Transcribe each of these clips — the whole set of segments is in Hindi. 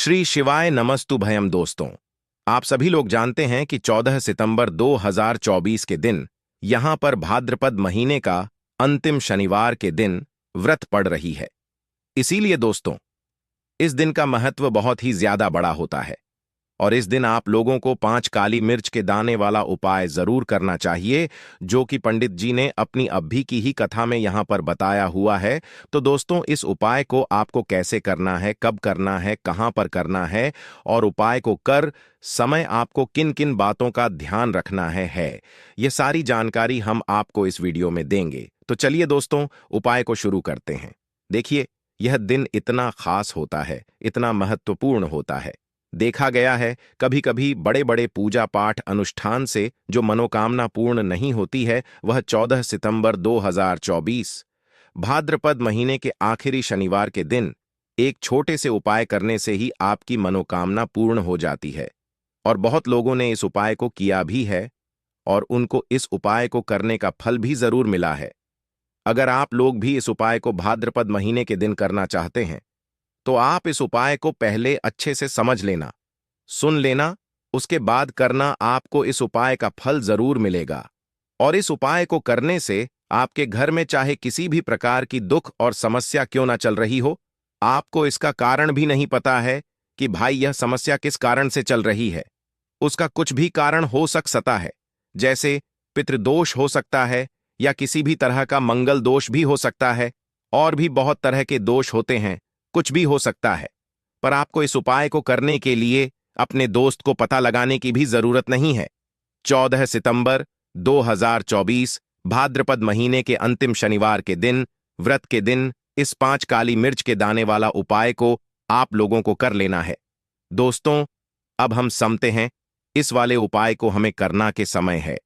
श्री शिवाय नमस्तुभयम दोस्तों। आप सभी लोग जानते हैं कि 14 सितंबर 2024 के दिन यहां पर भाद्रपद महीने का अंतिम शनिवार के दिन व्रत पड़ रही है। इसीलिए दोस्तों, इस दिन का महत्व बहुत ही ज्यादा बड़ा होता है और इस दिन आप लोगों को 5 काली मिर्च के दाने वाला उपाय जरूर करना चाहिए, जो कि पंडित जी ने अपनी अभी की ही कथा में यहां पर बताया हुआ है। तो दोस्तों, इस उपाय को आपको कैसे करना है, कब करना है, कहां पर करना है और उपाय को कर समय आपको किन किन बातों का ध्यान रखना है, यह सारी जानकारी हम आपको इस वीडियो में देंगे। तो चलिए दोस्तों, उपाय को शुरू करते हैं। देखिए, यह दिन इतना खास होता है, इतना महत्वपूर्ण होता है। देखा गया है कभी कभी बड़े बड़े पूजा पाठ अनुष्ठान से जो मनोकामना पूर्ण नहीं होती है, वह 14 सितंबर 2024 भाद्रपद महीने के आखिरी शनिवार के दिन एक छोटे से उपाय करने से ही आपकी मनोकामना पूर्ण हो जाती है। और बहुत लोगों ने इस उपाय को किया भी है और उनको इस उपाय को करने का फल भी जरूर मिला है। अगर आप लोग भी इस उपाय को भाद्रपद महीने के दिन करना चाहते हैं तो आप इस उपाय को पहले अच्छे से समझ लेना, सुन लेना, उसके बाद करना। आपको इस उपाय का फल जरूर मिलेगा। और इस उपाय को करने से आपके घर में चाहे किसी भी प्रकार की दुख और समस्या क्यों ना चल रही हो, आपको इसका कारण भी नहीं पता है कि भाई यह समस्या किस कारण से चल रही है, उसका कुछ भी कारण हो सकता है। जैसे पितृदोष हो सकता है या किसी भी तरह का मंगल दोष भी हो सकता है, और भी बहुत तरह के दोष होते हैं, कुछ भी हो सकता है। पर आपको इस उपाय को करने के लिए अपने दोस्त को पता लगाने की भी जरूरत नहीं है। 14 सितंबर 2024 भाद्रपद महीने के अंतिम शनिवार के दिन, व्रत के दिन, इस 5 काली मिर्च के दाने वाला उपाय को आप लोगों को कर लेना है। दोस्तों, अब हम समझते हैं इस वाले उपाय को हमें करना के समय है।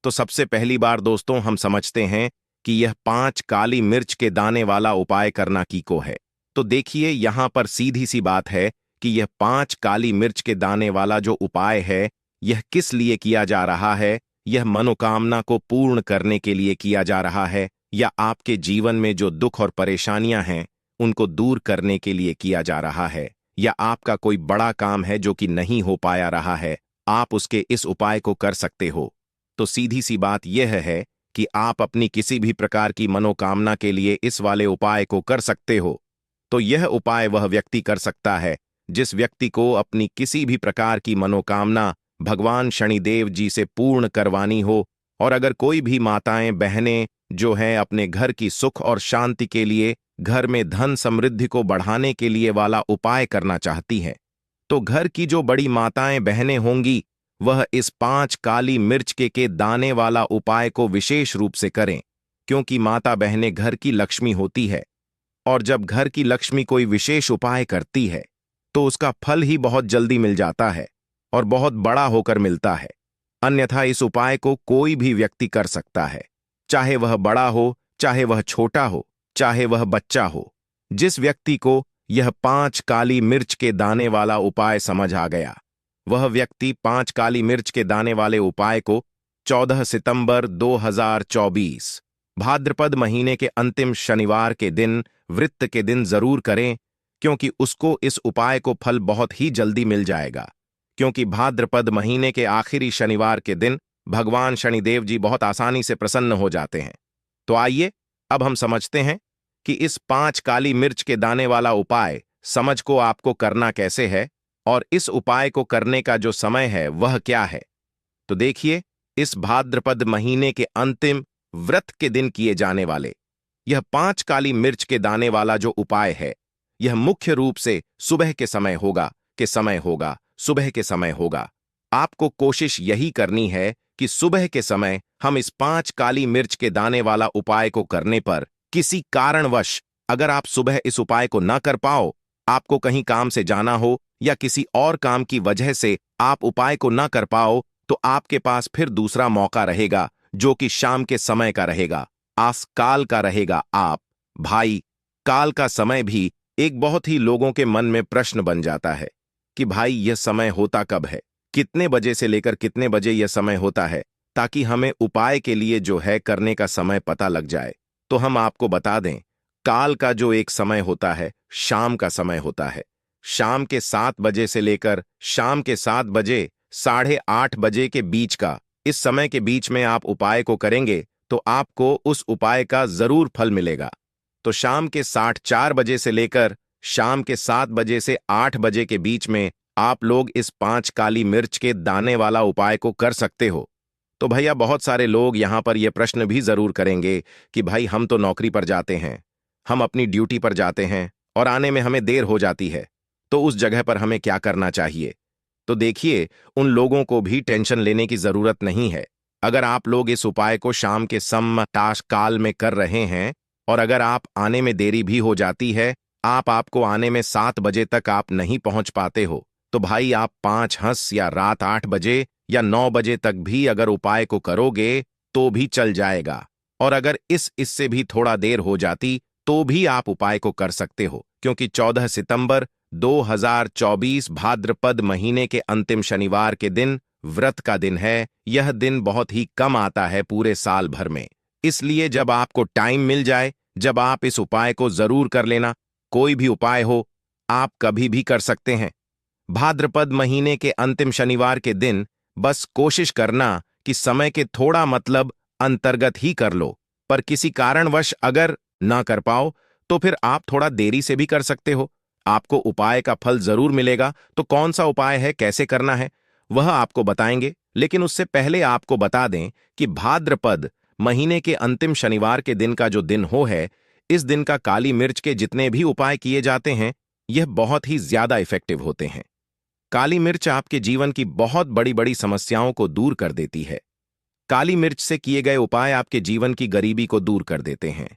तो सबसे पहली बार दोस्तों, हम समझते हैं कि यह 5 काली मिर्च के दाने वाला उपाय करना की को है। तो देखिए, यहां पर सीधी सी बात है कि यह 5 काली मिर्च के दाने वाला जो उपाय है, यह किस लिए किया जा रहा है। यह मनोकामना को पूर्ण करने के लिए किया जा रहा है, या आपके जीवन में जो दुख और परेशानियां हैं उनको दूर करने के लिए किया जा रहा है, या आपका कोई बड़ा काम है जो कि नहीं हो पाया रहा है, आप उसके इस उपाय को कर सकते हो। तो सीधी सी बात यह है कि आप अपनी किसी भी प्रकार की मनोकामना के लिए इस वाले उपाय को कर सकते हो। तो यह उपाय वह व्यक्ति कर सकता है जिस व्यक्ति को अपनी किसी भी प्रकार की मनोकामना भगवान शनिदेव जी से पूर्ण करवानी हो। और अगर कोई भी माताएं बहनें जो हैं अपने घर की सुख और शांति के लिए, घर में धन समृद्धि को बढ़ाने के लिए वाला उपाय करना चाहती हैं, तो घर की जो बड़ी माताएं बहनें होंगी वह इस 5 काली मिर्च के दाने वाला उपाय को विशेष रूप से करें, क्योंकि माता बहनें घर की लक्ष्मी होती है। और जब घर की लक्ष्मी कोई विशेष उपाय करती है तो उसका फल ही बहुत जल्दी मिल जाता है और बहुत बड़ा होकर मिलता है। अन्यथा इस उपाय को कोई भी व्यक्ति कर सकता है, चाहे वह बड़ा हो, चाहे वह छोटा हो, चाहे वह बच्चा हो। जिस व्यक्ति को यह 5 काली मिर्च के दाने वाला उपाय समझ आ गया, वह व्यक्ति 5 काली मिर्च के दाने वाले उपाय को 14 सितंबर 2024 भाद्रपद महीने के अंतिम शनिवार के दिन, व्रत के दिन जरूर करें, क्योंकि उसको इस उपाय को फल बहुत ही जल्दी मिल जाएगा। क्योंकि भाद्रपद महीने के आखिरी शनिवार के दिन भगवान शनिदेव जी बहुत आसानी से प्रसन्न हो जाते हैं। तो आइए अब हम समझते हैं कि इस 5 काली मिर्च के दाने वाला उपाय समझ को आपको करना कैसे है और इस उपाय को करने का जो समय है वह क्या है। तो देखिए, इस भाद्रपद महीने के अंतिम व्रत के दिन किए जाने वाले यह 5 काली मिर्च के दाने वाला जो उपाय है, यह मुख्य रूप से सुबह के समय होगा, सुबह के समय होगा। आपको कोशिश यही करनी है कि सुबह के समय हम इस 5 काली मिर्च के दाने वाला उपाय को करने पर किसी कारणवश अगर आप सुबह इस उपाय को ना कर पाओ, आपको कहीं काम से जाना हो या किसी और काम की वजह से आप उपाय को ना कर पाओ, तो आपके पास फिर दूसरा मौका रहेगा, जो कि शाम के समय का रहेगा, आसकाल का रहेगा। आप भाई, काल का समय भी एक बहुत ही लोगों के मन में प्रश्न बन जाता है कि भाई यह समय होता कब है, कितने बजे से लेकर कितने बजे यह समय होता है, ताकि हमें उपाय के लिए जो है करने का समय पता लग जाए। तो हम आपको बता दें, काल का जो एक समय होता है शाम का समय होता है। शाम के 7 बजे से लेकर शाम के 7 बजे 8:30 बजे के बीच का, इस समय के बीच में आप उपाय को करेंगे तो आपको उस उपाय का जरूर फल मिलेगा। तो शाम के 4:30 बजे से लेकर शाम के 7 बजे से 8 बजे के बीच में आप लोग इस 5 काली मिर्च के दाने वाला उपाय को कर सकते हो। तो भैया बहुत सारे लोग यहां पर यह प्रश्न भी जरूर करेंगे कि भाई हम तो नौकरी पर जाते हैं, हम अपनी ड्यूटी पर जाते हैं और आने में हमें देर हो जाती है, तो उस जगह पर हमें क्या करना चाहिए। तो देखिए, उन लोगों को भी टेंशन लेने की जरूरत नहीं है। अगर आप लोग इस उपाय को शाम के समताश काल में कर रहे हैं और अगर आप आने में देरी भी हो जाती है, आपको आने में 7 बजे तक आप नहीं पहुंच पाते हो, तो भाई आप 5 या रात 8 बजे या 9 बजे तक भी अगर उपाय को करोगे तो भी चल जाएगा। और अगर इससे भी थोड़ा देर हो जाती तो भी आप उपाय को कर सकते हो, क्योंकि 14 सितंबर 2024 भाद्रपद महीने के अंतिम शनिवार के दिन व्रत का दिन है। यह दिन बहुत ही कम आता है पूरे साल भर में, इसलिए जब आपको टाइम मिल जाए, जब आप इस उपाय को जरूर कर लेना। कोई भी उपाय हो, आप कभी भी कर सकते हैं। भाद्रपद महीने के अंतिम शनिवार के दिन बस कोशिश करना कि समय के थोड़ा अंतर्गत ही कर लो, पर किसी कारणवश अगर ना कर पाओ तो फिर आप थोड़ा देरी से भी कर सकते हो। आपको उपाय का फल जरूर मिलेगा। तो कौन सा उपाय है, कैसे करना है, वह आपको बताएंगे। लेकिन उससे पहले आपको बता दें कि भाद्रपद महीने के अंतिम शनिवार के दिन का जो दिन है, इस दिन का काली मिर्च के जितने भी उपाय किए जाते हैं, यह बहुत ही ज्यादा इफेक्टिव होते हैं। काली मिर्च आपके जीवन की बहुत बड़ी बड़ी समस्याओं को दूर कर देती है। काली मिर्च से किए गए उपाय आपके जीवन की गरीबी को दूर कर देते हैं।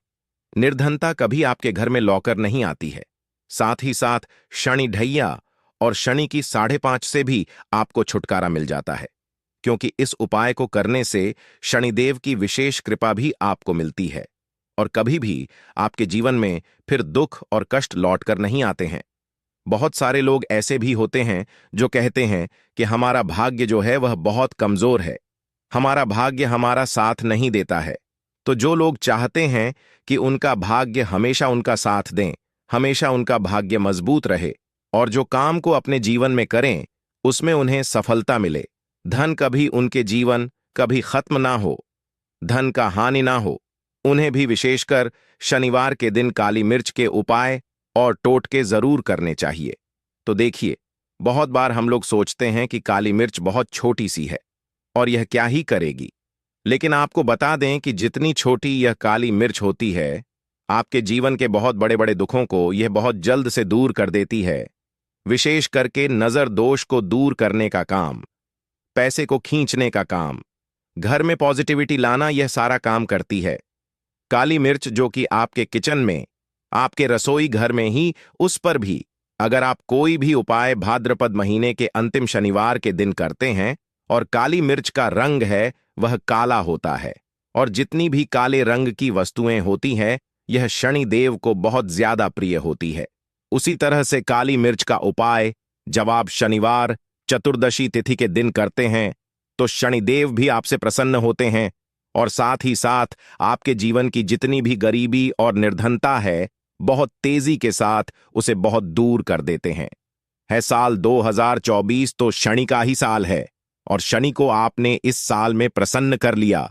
निर्धनता कभी आपके घर में लौकर नहीं आती है। साथ ही साथ शनि ढैया और शनि की 5:30 से भी आपको छुटकारा मिल जाता है, क्योंकि इस उपाय को करने से शनिदेव की विशेष कृपा भी आपको मिलती है और कभी भी आपके जीवन में फिर दुख और कष्ट लौटकर नहीं आते हैं। बहुत सारे लोग ऐसे भी होते हैं जो कहते हैं कि हमारा भाग्य जो है वह बहुत कमजोर है, हमारा भाग्य हमारा साथ नहीं देता है। तो जो लोग चाहते हैं कि उनका भाग्य हमेशा उनका साथ दें, हमेशा उनका भाग्य मजबूत रहे और जो काम को अपने जीवन में करें उसमें उन्हें सफलता मिले, धन कभी उनके जीवन कभी खत्म ना हो, धन का हानि ना हो, उन्हें भी विशेषकर शनिवार के दिन काली मिर्च के उपाय और टोटके जरूर करने चाहिए। तो देखिए, बहुत बार हम लोग सोचते हैं कि काली मिर्च बहुत छोटी सी है और यह क्या ही करेगी, लेकिन आपको बता दें कि जितनी छोटी यह काली मिर्च होती है, आपके जीवन के बहुत बड़े बड़े दुखों को यह बहुत जल्द से दूर कर देती है। विशेष करके नजर दोष को दूर करने का काम, पैसे को खींचने का काम, घर में पॉजिटिविटी लाना, यह सारा काम करती है। काली मिर्च जो कि आपके किचन में, आपके रसोई घर में ही, उस पर भी अगर आप कोई भी उपाय भाद्रपद महीने के अंतिम शनिवार के दिन करते हैं और काली मिर्च का रंग है वह काला होता है और जितनी भी काले रंग की वस्तुएं होती हैं यह शनि देव को बहुत ज्यादा प्रिय होती है। उसी तरह से काली मिर्च का उपाय जब आप शनिवार चतुर्दशी तिथि के दिन करते हैं तो शनिदेव भी आपसे प्रसन्न होते हैं और साथ ही साथ आपके जीवन की जितनी भी गरीबी और निर्धनता है बहुत तेजी के साथ उसे बहुत दूर कर देते हैं। है साल 2024 तो शनि का ही साल है और शनि को आपने इस साल में प्रसन्न कर लिया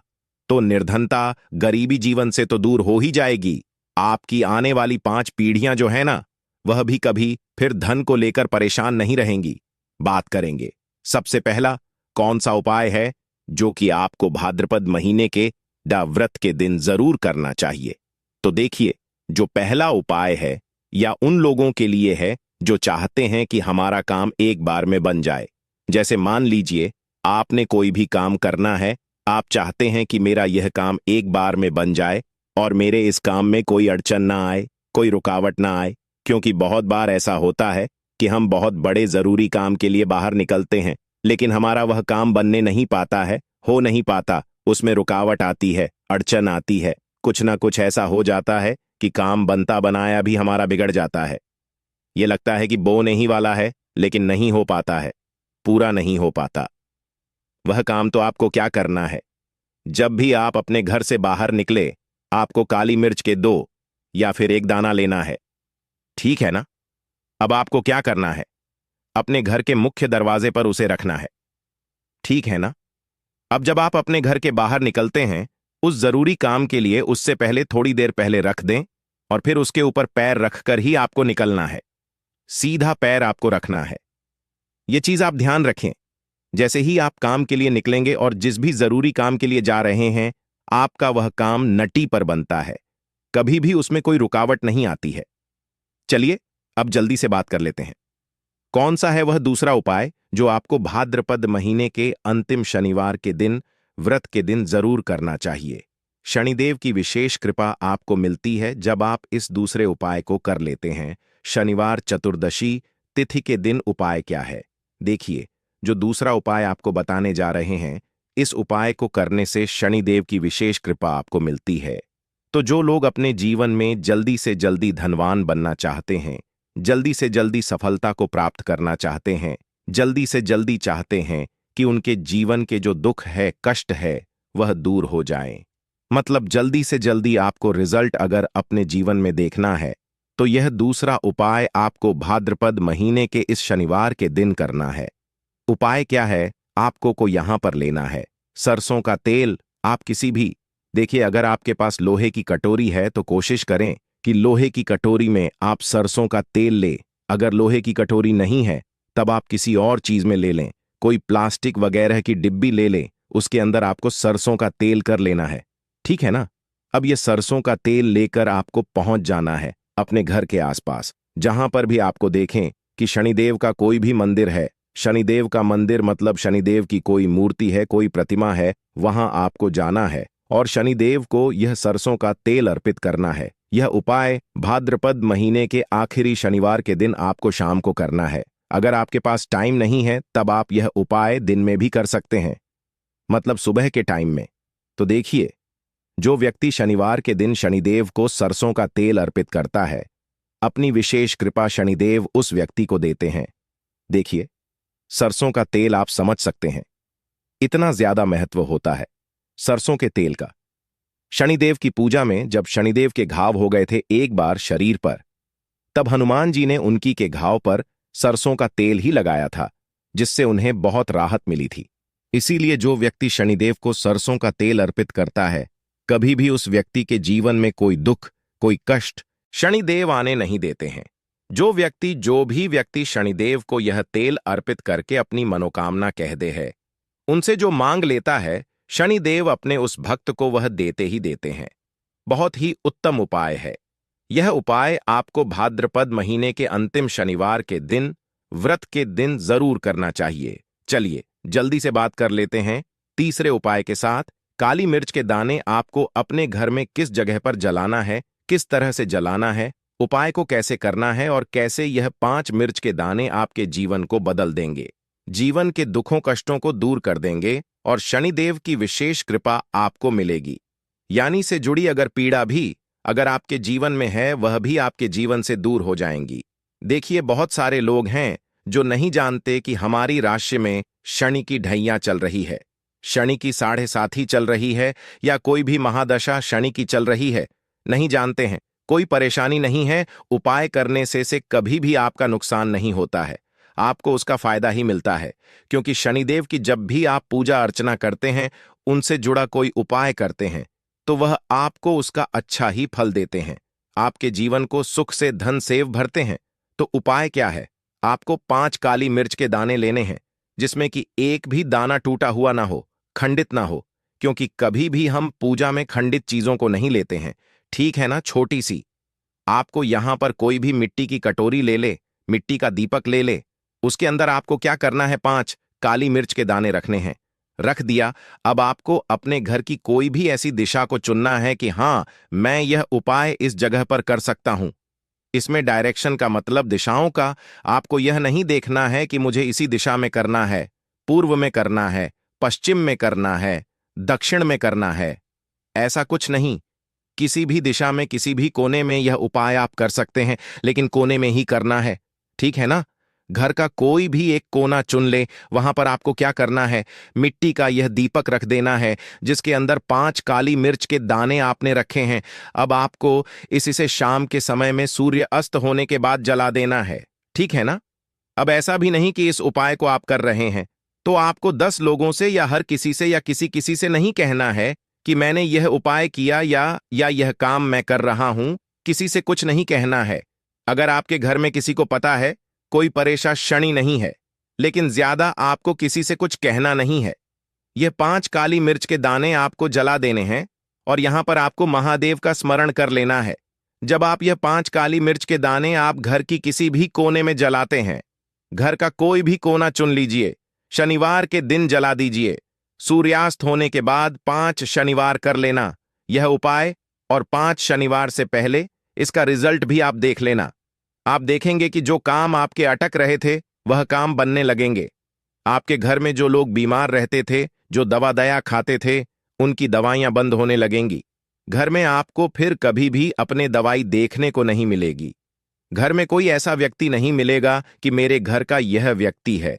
तो निर्धनता, गरीबी जीवन से तो दूर हो ही जाएगी। आपकी आने वाली 5 पीढ़ियां जो है ना, वह भी कभी फिर धन को लेकर परेशान नहीं रहेंगी। बात करेंगे सबसे पहला कौन सा उपाय है जो कि आपको भाद्रपद महीने के व्रत के दिन जरूर करना चाहिए। तो देखिए, जो पहला उपाय है या उन लोगों के लिए है जो चाहते हैं कि हमारा काम एक बार में बन जाए। जैसे मान लीजिए आपने कोई भी काम करना है, आप चाहते हैं कि मेरा यह काम एक बार में बन जाए और मेरे इस काम में कोई अड़चन ना आए, कोई रुकावट ना आए, क्योंकि बहुत बार ऐसा होता है कि हम बहुत बड़े जरूरी काम के लिए बाहर निकलते हैं लेकिन हमारा वह काम बनने नहीं पाता है, हो नहीं पाता, उसमें रुकावट आती है, अड़चन आती है, कुछ ना कुछ ऐसा हो जाता है कि काम बनता बनाया भी हमारा बिगड़ जाता है। ये लगता है कि बोने ही वाला है लेकिन नहीं हो पाता है, पूरा नहीं हो पाता। वह काम तो आपको क्या करना है, जब भी आप अपने घर से बाहर निकले आपको काली मिर्च के 2 या फिर 1 दाना लेना है। ठीक है ना? अब आपको क्या करना है? अपने घर के मुख्य दरवाजे पर उसे रखना है। ठीक है ना? अब जब आप अपने घर के बाहर निकलते हैं, उस जरूरी काम के लिए उससे पहले थोड़ी देर पहले रख दें और फिर उसके ऊपर पैर रखकर ही आपको निकलना है। सीधा पैर आपको रखना है। यह चीज आप ध्यान रखें। जैसे ही आप काम के लिए निकलेंगे और जिस भी जरूरी काम के लिए जा रहे हैं, आपका वह काम नटी पर बनता है। कभी भी उसमें कोई रुकावट नहीं आती है। चलिए अब जल्दी से बात कर लेते हैं। कौन सा है वह दूसरा उपाय जो आपको भाद्रपद महीने के अंतिम शनिवार के दिन, व्रत के दिन जरूर करना चाहिए? शनिदेव की विशेष कृपा आपको मिलती है जब आप इस दूसरे उपाय को कर लेते हैं। शनिवार चतुर्दशी तिथि के दिन उपाय क्या है? देखिए, जो दूसरा उपाय आपको बताने जा रहे हैं, इस उपाय को करने से शनिदेव की विशेष कृपा आपको मिलती है। तो जो लोग अपने जीवन में जल्दी से जल्दी धनवान बनना चाहते हैं, जल्दी से जल्दी सफलता को प्राप्त करना चाहते हैं, जल्दी से जल्दी चाहते हैं कि उनके जीवन के जो दुख है, कष्ट है, वह दूर हो जाए, मतलब जल्दी से जल्दी आपको रिजल्ट अगर अपने जीवन में देखना है, तो यह दूसरा उपाय आपको भाद्रपद महीने के इस शनिवार के दिन करना है। उपाय क्या है? आपको को यहां पर लेना है सरसों का तेल। आप किसी भी, देखिए, अगर आपके पास लोहे की कटोरी है तो कोशिश करें कि लोहे की कटोरी में आप सरसों का तेल ले। अगर लोहे की कटोरी नहीं है तब आप किसी और चीज में ले लें, कोई प्लास्टिक वगैरह की डिब्बी ले लें, उसके अंदर आपको सरसों का तेल कर लेना है। ठीक है ना? अब ये सरसों का तेल लेकर आपको पहुंच जाना है अपने घर के आसपास, जहां पर भी आपको देखें कि शनिदेव का कोई भी मंदिर है। शनिदेव का मंदिर मतलब शनिदेव की कोई मूर्ति है, कोई प्रतिमा है, वहां आपको जाना है और शनिदेव को यह सरसों का तेल अर्पित करना है। यह उपाय भाद्रपद महीने के आखिरी शनिवार के दिन आपको शाम को करना है। अगर आपके पास टाइम नहीं है तब आप यह उपाय दिन में भी कर सकते हैं, मतलब सुबह के टाइम में। तो देखिए, जो व्यक्ति शनिवार के दिन शनिदेव को सरसों का तेल अर्पित करता है, अपनी विशेष कृपा शनिदेव उस व्यक्ति को देते हैं। देखिए, सरसों का तेल आप समझ सकते हैं, इतना ज्यादा महत्व होता है सरसों के तेल का। शनिदेव की पूजा में जब शनिदेव के घाव हो गए थे एक बार शरीर पर, तब हनुमान जी ने उनकी के घाव पर सरसों का तेल ही लगाया था, जिससे उन्हें बहुत राहत मिली थी। इसीलिए जो व्यक्ति शनिदेव को सरसों का तेल अर्पित करता है, कभी भी उस व्यक्ति के जीवन में कोई दुख, कोई कष्ट शनिदेव आने नहीं देते हैं। जो भी व्यक्ति शनिदेव को यह तेल अर्पित करके अपनी मनोकामना कह दे है, उनसे जो मांग लेता है, शनिदेव अपने उस भक्त को वह देते ही देते हैं। बहुत ही उत्तम उपाय है। यह उपाय आपको भाद्रपद महीने के अंतिम शनिवार के दिन, व्रत के दिन जरूर करना चाहिए। चलिए जल्दी से बात कर लेते हैं तीसरे उपाय के साथ। काली मिर्च के दाने आपको अपने घर में किस जगह पर जलाना है, किस तरह से जलाना है, उपाय को कैसे करना है और कैसे यह 5 मिर्च के दाने आपके जीवन को बदल देंगे, जीवन के दुखों कष्टों को दूर कर देंगे और शनिदेव की विशेष कृपा आपको मिलेगी। यानी से जुड़ी अगर पीड़ा भी अगर आपके जीवन में है, वह भी आपके जीवन से दूर हो जाएंगी। देखिए, बहुत सारे लोग हैं जो नहीं जानते कि हमारी राशि में शनि की ढैया चल रही है, शनि की 7.5 चल रही है या कोई भी महादशा शनि की चल रही है। नहीं जानते हैं, कोई परेशानी नहीं है। उपाय करने से कभी भी आपका नुकसान नहीं होता है, आपको उसका फायदा ही मिलता है। क्योंकि शनिदेव की जब भी आप पूजा अर्चना करते हैं, उनसे जुड़ा कोई उपाय करते हैं, तो वह आपको उसका अच्छा ही फल देते हैं, आपके जीवन को सुख से धन से भरते हैं। तो उपाय क्या है? आपको 5 काली मिर्च के दाने लेने हैं, जिसमें कि एक भी दाना टूटा हुआ ना हो, खंडित ना हो, क्योंकि कभी भी हम पूजा में खंडित चीजों को नहीं लेते हैं। ठीक है ना? छोटी सी, आपको यहां पर कोई भी मिट्टी की कटोरी ले ले, मिट्टी का दीपक ले ले, उसके अंदर आपको क्या करना है, 5 काली मिर्च के दाने रखने हैं। रख दिया। अब आपको अपने घर की कोई भी ऐसी दिशा को चुनना है कि हां, मैं यह उपाय इस जगह पर कर सकता हूं। इसमें डायरेक्शन का मतलब दिशाओं का। आपको यह नहीं देखना है कि मुझे इसी दिशा में करना है, पूर्व में करना है, पश्चिम में करना है, दक्षिण में करना है। ऐसा कुछ नहीं। किसी भी दिशा में, किसी भी कोने में यह उपाय आप कर सकते हैं, लेकिन कोने में ही करना है। ठीक है ना? घर का कोई भी एक कोना चुन ले, वहां पर आपको क्या करना है, मिट्टी का यह दीपक रख देना है, जिसके अंदर 5 काली मिर्च के दाने आपने रखे हैं। अब आपको इसे शाम के समय में सूर्य अस्त होने के बाद जला देना है। ठीक है ना? अब ऐसा भी नहीं कि इस उपाय को आप कर रहे हैं तो आपको 10 लोगों से या हर किसी से या किसी किसी से नहीं कहना है कि मैंने यह उपाय किया या यह काम मैं कर रहा हूं। किसी से कुछ नहीं कहना है। अगर आपके घर में किसी को पता है, कोई परेशानी नहीं है, लेकिन ज्यादा आपको किसी से कुछ कहना नहीं है। यह 5 काली मिर्च के दाने आपको जला देने हैं और यहां पर आपको महादेव का स्मरण कर लेना है। जब आप यह 5 काली मिर्च के दाने आप घर की किसी भी कोने में जलाते हैं, घर का कोई भी कोना चुन लीजिए, शनिवार के दिन जला दीजिए। सूर्यास्त होने के बाद 5 शनिवार कर लेना यह उपाय, और 5 शनिवार से पहले इसका रिजल्ट भी आप देख लेना। आप देखेंगे कि जो काम आपके अटक रहे थे वह काम बनने लगेंगे। आपके घर में जो लोग बीमार रहते थे, जो दवा दया खाते थे, उनकी दवाइयां बंद होने लगेंगी। घर में आपको फिर कभी भी अपने दवाई देखने को नहीं मिलेगी। घर में कोई ऐसा व्यक्ति नहीं मिलेगा कि मेरे घर का यह व्यक्ति है,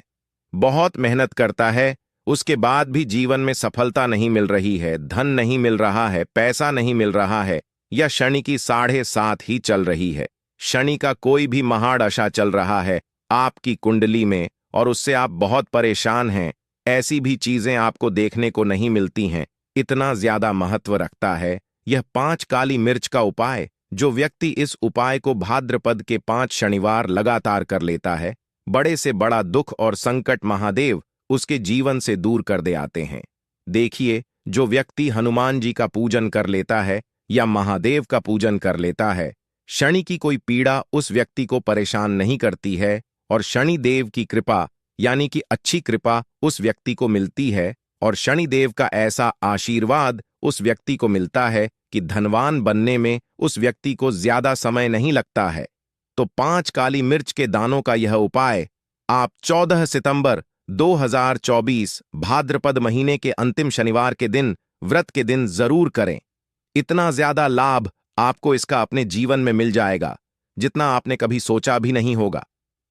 बहुत मेहनत करता है, उसके बाद भी जीवन में सफलता नहीं मिल रही है, धन नहीं मिल रहा है, पैसा नहीं मिल रहा है, या शनि की 7.5 ही चल रही है, शनि का कोई भी महादशा चल रहा है आपकी कुंडली में और उससे आप बहुत परेशान हैं। ऐसी भी चीजें आपको देखने को नहीं मिलती हैं। इतना ज्यादा महत्व रखता है यह 5 काली मिर्च का उपाय। जो व्यक्ति इस उपाय को भाद्रपद के 5 शनिवार लगातार कर लेता है, बड़े से बड़ा दुख और संकट महादेव उसके जीवन से दूर कर दे आते हैं। देखिए, जो व्यक्ति हनुमान जी का पूजन कर लेता है या महादेव का पूजन कर लेता है, शनि की कोई पीड़ा उस व्यक्ति को परेशान नहीं करती है और शनि देव की कृपा यानी कि अच्छी कृपा उस व्यक्ति को मिलती है और शनि देव का ऐसा आशीर्वाद उस व्यक्ति को मिलता है कि धनवान बनने में उस व्यक्ति को ज्यादा समय नहीं लगता है। तो 5 काली मिर्च के दानों का यह उपाय आप 14 सितंबर 2024 भाद्रपद महीने के अंतिम शनिवार के दिन, व्रत के दिन जरूर करें। इतना ज्यादा लाभ आपको इसका अपने जीवन में मिल जाएगा जितना आपने कभी सोचा भी नहीं होगा।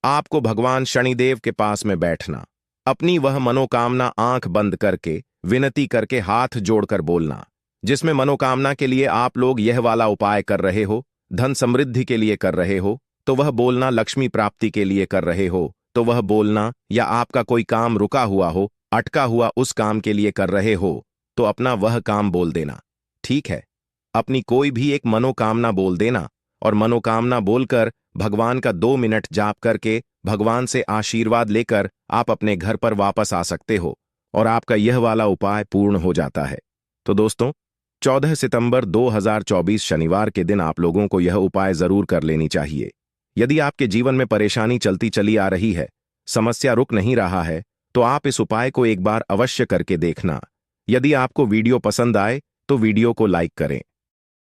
आपको भगवान शनिदेव के पास में बैठना, अपनी वह मनोकामना आंख बंद करके विनती करके हाथ जोड़कर बोलना। जिसमें मनोकामना के लिए आप लोग यह वाला उपाय कर रहे हो, धन समृद्धि के लिए कर रहे हो तो वह बोलना, लक्ष्मी प्राप्ति के लिए कर रहे हो तो वह बोलना, या आपका कोई काम रुका हुआ हो, अटका हुआ उस काम के लिए कर रहे हो तो अपना वह काम बोल देना। ठीक है, अपनी कोई भी एक मनोकामना बोल देना और मनोकामना बोलकर भगवान का 2 मिनट जाप करके भगवान से आशीर्वाद लेकर आप अपने घर पर वापस आ सकते हो और आपका यह वाला उपाय पूर्ण हो जाता है। तो दोस्तों, 14 सितंबर 2024 शनिवार के दिन आप लोगों को यह उपाय जरूर कर लेनी चाहिए। यदि आपके जीवन में परेशानी चलती चली आ रही है, समस्या रुक नहीं रहा है, तो आप इस उपाय को एक बार अवश्य करके देखना। यदि आपको वीडियो पसंद आए तो वीडियो को लाइक करें।